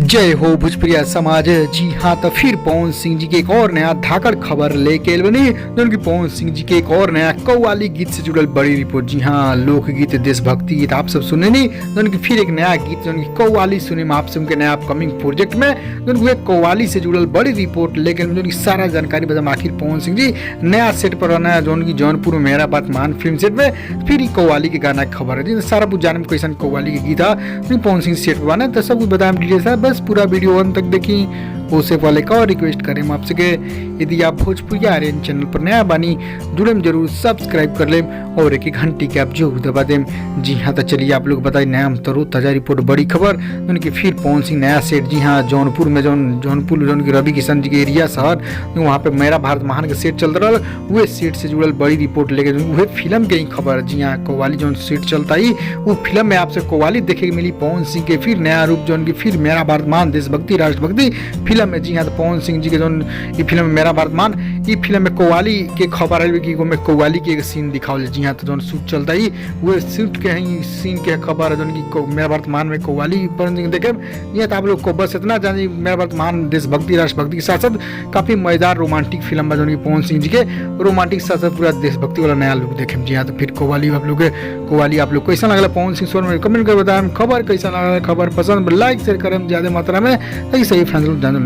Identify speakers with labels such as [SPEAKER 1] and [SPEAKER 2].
[SPEAKER 1] जय हो भोजपुरिया समाज। जी हाँ, तो फिर पवन सिंह जी के एक और नया धाकड़ खबर लेके आइल बनी, जौन की पवन सिंह जी के एक और नया कव्वाली गीत से जुड़ल बड़ी रिपोर्ट। जी हाँ, लोकगीत देशभक्ति गीत आप सब सुने नहीं, जौन की फिर एक नया गीत जौन की कव्वाली सुने में आप सबके नया अपकमिंग प्रोजेक्ट में जौन की कव्वाली से जुड़ल बड़ी रिपोर्ट लेके जौन की सारा जानकारी बता। आखिर पवन सिंह जी नया सेट पर रहना है, जौन की जौनपुर में मेरा बात मान फिल्म सेट में फिर कव्वाली के गाना की खबर है। जी सारा कुछ जाने में कैसा कव्वाली के गीत है पवन सिंह सेट पर बना, तो सब कुछ बताया डिटेल्स है। बस पूरा वीडियो अंत तक देखी। उससे पहले एक और रिक्वेस्ट करें हम आपसे कि यदि आप भोजपुरिया आर्यन चैनल पर नया बानी जुड़े में जरूर सब्सक्राइब कर लें और एक घंटी के आप जो दबा दें। जी हाँ, तो चलिए आप लोग बताइए नया तरो ताजा रिपोर्ट बड़ी खबर उनकी फिर पवन सिंह नया सेट। जी हाँ, जौनपुर में जौनपुर जौन की रवि किशन जी के एरिया शहर वहाँ पे मेरा भारत महान के सेट चल रहा वह सेट से जुड़ल बड़ी रिपोर्ट लेके वह फिल्म के ही खबर। जी हाँ, कव्वाली जो सेट चलता ही वो फिल्म में आपसे कव्वाली देखे के मिली पवन सिंह के फिर नया रूप जौन की फिर मेरा भारत महान देशभक्ति राष्ट्रभक्ति फिल्म में। जी हाँ, तो पवन सिंह जी के जो फिल्म में मेरा भारत मान ये फिल्म में कव्वाली के खबर है कि में कव्वाली के एक सीन दिखावल। जी हाँ, तो जो शूट चलता ही वो शूट के ही सीन के खबर है जो कि मेरा भारत मान में कव्वाली पर देखे। जी हाँ, तो आप लोग को बस इतना जानिए मेरा भारत महान देशभक्ति राष्ट्रभक्ति के साथ साथ काफी मजेदार रोमांटिक फिल्म है जो कि पवन सिंह जी के रोमांटिक साथ साथ पूरा देशभक्ति वाला नया लुक देखे। जी हाँ, तो फिर कव्वाली आप लोग कैसा लगला पवन सिंह स्वर में कमेंट कर बताएं। खबर कैसा लगा, खबर पसंद लाइक शेयर करें ज्यादा मात्रा में, सही फैसला जान।